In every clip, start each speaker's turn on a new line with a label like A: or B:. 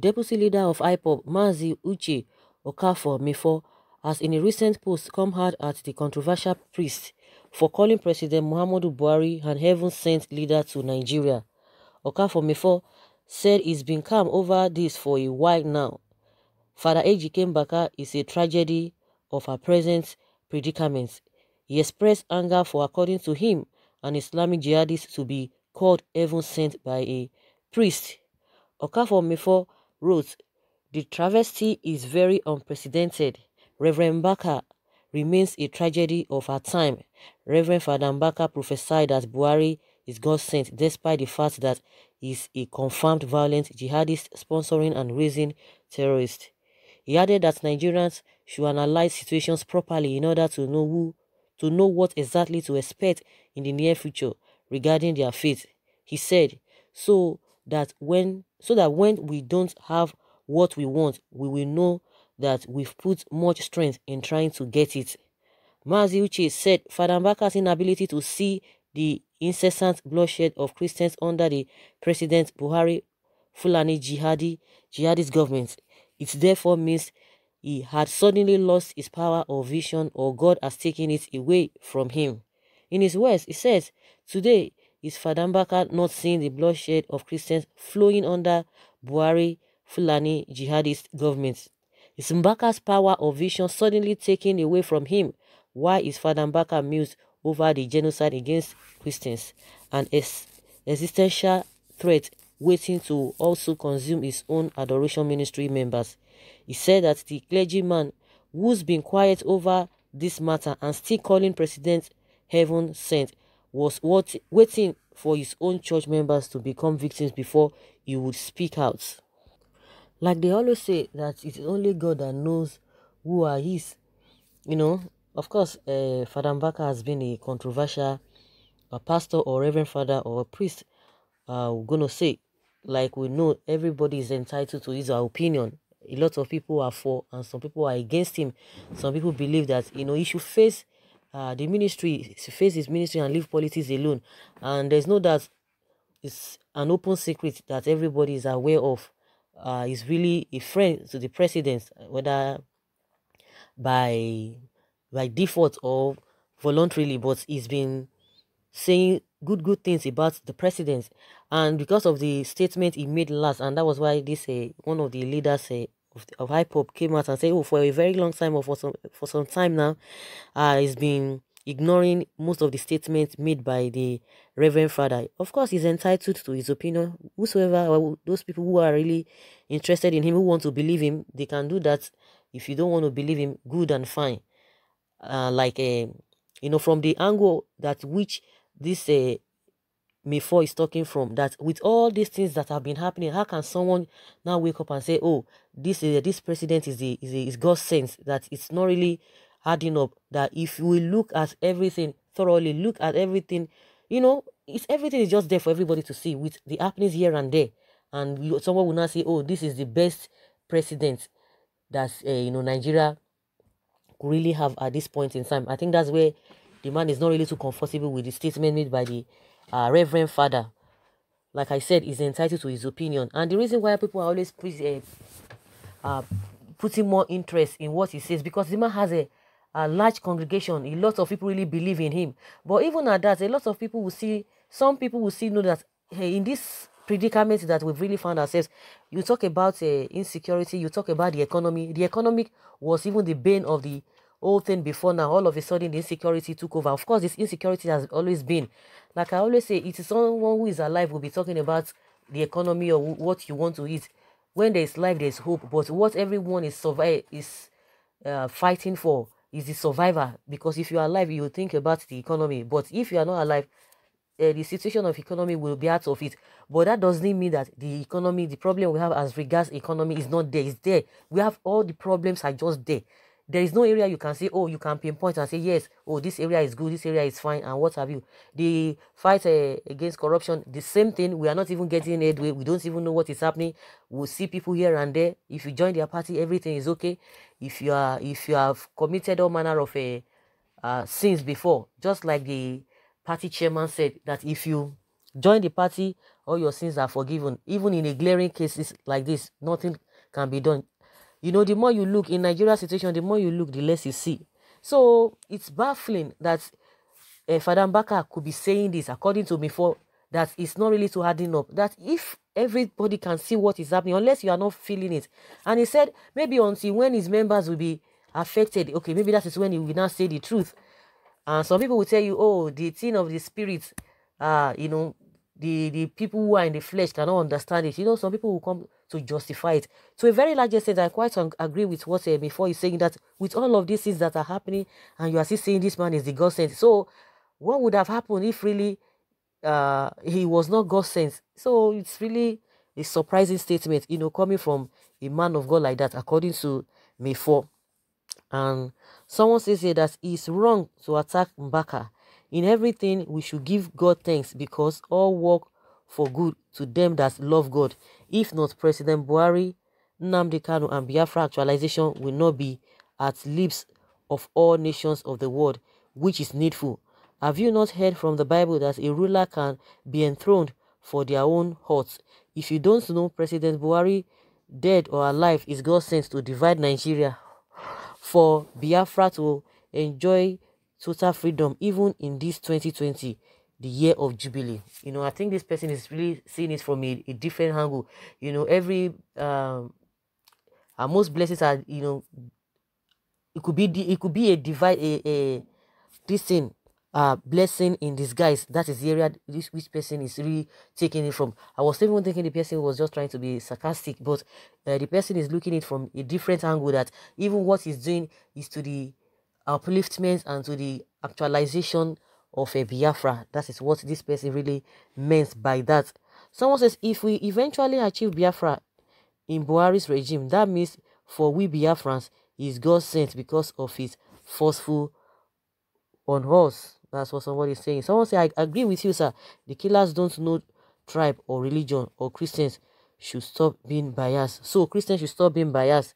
A: deputy leader of IPOB, Mazi Uche Okafor Mefo, has in a recent post come hard at the controversial priest for calling President Muhammadu Buhari an heaven-sent leader to Nigeria. Okafor Mefo said he's been calm over this for a while now. Father Ejike MBAKA is a tragedy of our present predicament. He expressed anger for, according to him, an Islamic jihadist to be called heaven-sent by a priest. Okafor Mefo wrote, "The travesty is very unprecedented. Reverend MBAKA remains a tragedy of our time. Reverend Father MBAKA prophesied that Buhari is God-sent despite the fact that he is a confirmed violent jihadist sponsoring and raising terrorists." He added that Nigerians should analyze situations properly in order to know what exactly to expect in the near future regarding their faith. He said, so that when we don't have what we want, we will know that we've put much strength in trying to get it. Mazi Uche said Father MBAKA's inability to see the incessant bloodshed of Christians under the President Buhari Fulani jihadist government, it therefore means he had suddenly lost his power or vision, or God has taken it away from him. In his words, he says, today is Father MBAKA not seeing the bloodshed of Christians flowing under Buhari Fulani jihadist government? Is MBAKA's power or vision suddenly taken away from him? Why is Father MBAKA mused over the genocide against Christians, an existential threat waiting to also consume his own adoration ministry members? He said that the clergyman who's been quiet over this matter and still calling President heaven sent was waiting for his own church members to become victims before he would speak out. Like they always say that it's only God that knows who are his. Of course, Father MBAKA has been a controversial pastor or reverend father or a priest. We're going to say, like we know, everybody is entitled to his opinion. A lot of people are for and some people are against him. Some people believe that, he should face the ministry, face his ministry and leave politics alone. And there's no doubt it's an open secret that everybody is aware of. He's really a friend to the president, whether by default or voluntarily, but he's been saying good things about the president. And because of the statement he made last, and that was why this one of the leaders of IPOB came out and said, for a very long time, or for some time now, he's been ignoring most of the statements made by the Reverend Father. Of course, he's entitled to his opinion. Whosoever, or those people who are really interested in him, who want to believe him, they can do that. If you don't want to believe him, good and fine. From the angle that which this Mefo is talking from, that with all these things that have been happening, how can someone now wake up and say, oh, this president is God's sense? That it's not really adding up. That if we look at everything thoroughly, look at everything, everything is just there for everybody to see with the happenings here and there. And someone will not say, oh, this is the best president that Nigeria could really have at this point in time. I think that's where the man is not really too comfortable with the statement made by the Reverend Father. Like I said, he's entitled to his opinion. And the reason why people are always putting more interest in what he says, because the man has a large congregation. A lot of people really believe in him. But even at that, a lot of people will see, some people will see, know that, hey, in this predicament that we've really found ourselves, you talk about insecurity, you talk about the economy. The economic was even the bane of the whole thing before. Now all of a sudden the insecurity took over. Of course, this insecurity has always been. Like I always say, it is someone who is alive will be talking about the economy or what you want to eat. When there is life, there is hope. But what everyone is fighting for is the survivor. Because if you are alive, you will think about the economy. But if you are not alive, the situation of economy will be out of it. But that doesn't mean that the economy, the problem we have as regards economy is not there. It's there. We have all the problems are just there. There is no area you can say, oh, you can pinpoint and say, yes, oh, this area is good, this area is fine, and what have you. The fight against corruption, the same thing. We are not even getting headway. We don't even know what is happening. We'll see people here and there. If you join their party, everything is okay. If you have committed all manner of sins before, just like the party chairman said, that if you Join the party, all your sins are forgiven. Even in a glaring cases like this, nothing can be done. You know, the more you look in Nigeria situation, the more you look, the less you see. So it's baffling that Father MBAKA could be saying this, according to me, for that it's not really too adding up. That if everybody can see what is happening, unless you are not feeling it. And he said maybe until when his members will be affected, okay, maybe that is when he will now say the truth. And some people will tell you, oh, the thing of the spirit, you know, the people who are in the flesh cannot understand it. You know, some people will come to justify it. To a very large extent, I quite agree with what before he's saying that with all of these things that are happening, and you are still saying this man is the God sent. So what would have happened if really he was not God sent? So it's really a surprising statement, you know, coming from a man of God like that, according to me. And someone says here that it's wrong to attack MBAKA. In everything, we should give God thanks because all work for good to them that love God. If not, President Buhari, Nnamdi Kanu, and Biafra actualization will not be at lips of all nations of the world, which is needful. Have you not heard from the Bible that a ruler can be enthroned for their own hearts? If you don't know, President Buhari, dead or alive, is God sent to divide Nigeria for Biafra to enjoy total freedom even in this 2020, the year of Jubilee. You know, I think this person is really seeing it from a different angle. You know, every most blessings are, you know, it could be a divide, this thing, blessing in disguise. That is the area which person is really taking it from. I was even thinking the person was just trying to be sarcastic, but the person is looking at it from a different angle, that even what he's doing is to the upliftment and to the actualization of a Biafra. That is what this person really meant by that. Someone says, if we eventually achieve Biafra in Buhari's regime, that means for we Biafrans, is God sent because of his forceful on us. That's what somebody is saying. Someone say, I agree with you, sir. The killers don't know tribe or religion, or Christians should stop being biased. So Christians should stop being biased.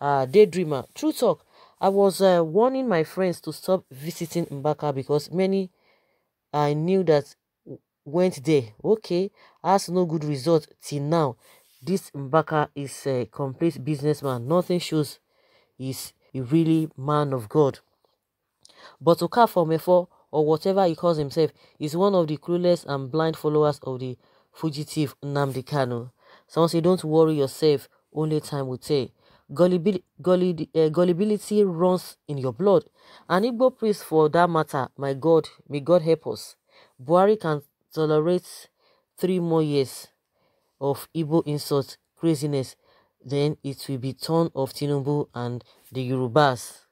A: Daydreamer, true talk. I was warning my friends to stop visiting MBAKA because many I knew that went there. Okay, has no good result till now. This MBAKA is a complete businessman. Nothing shows he's a really man of God. But Okafor Mefo, or whatever he calls himself, is one of the cruelest and blind followers of the fugitive Nnamdi Kanu. Someone say, don't worry yourself, only time will tell. Gullibility runs in your blood. An Igbo priest for that matter, my God, may God help us. Buhari can tolerate 3 more years of Igbo insult, craziness, then it will be turn of Tinubu and the Yorubas.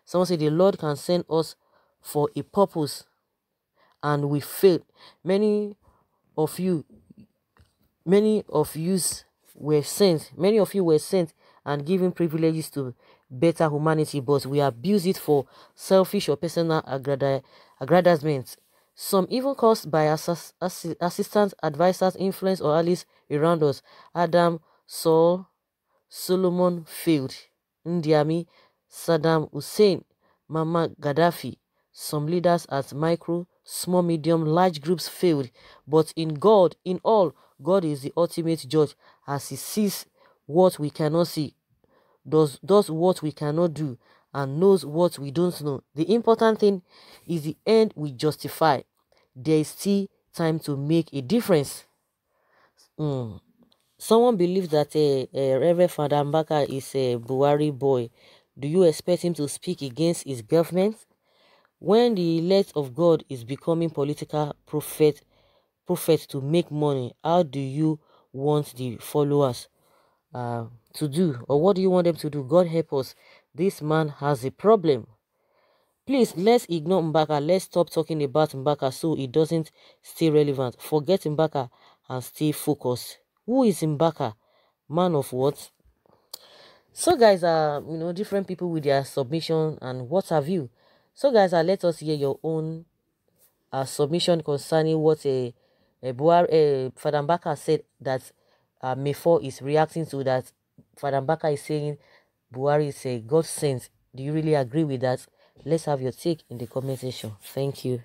A: Someone say the Lord can send us for a purpose and we fail. Many of you were sent and given privileges to better humanity, but we abuse it for selfish or personal aggrandizement. Some even caused by assistant advisors, influence, or allies around us. Adam, Saul, Solomon failed. Ndiami, Saddam Hussein, Mama Gaddafi. Some leaders at micro, small, medium, large groups failed. But in all, God is the ultimate judge, as he sees what we cannot see, does what we cannot do, and knows what we don't know. The important thing is the end we justify. There is still time to make a difference. Someone believes that Reverend Father MBAKA is a Buhari boy. Do you expect him to speak against his government? When the elect of God is becoming political prophet to make money, how do you want the followers to do? Or what do you want them to do? God help us. This man has a problem. Please, let's ignore MBAKA. Let's stop talking about MBAKA so it doesn't stay relevant. Forget MBAKA and stay focused. Who is MBAKA? Man of what? So guys, you know, different people with their submission and what have you. So guys, let us hear your own submission concerning what Father MBAKA said, that Mefo is reacting to, that Father MBAKA is saying Buhari is a God sent. Do you really agree with that? Let's have your take in the comment section. Thank you.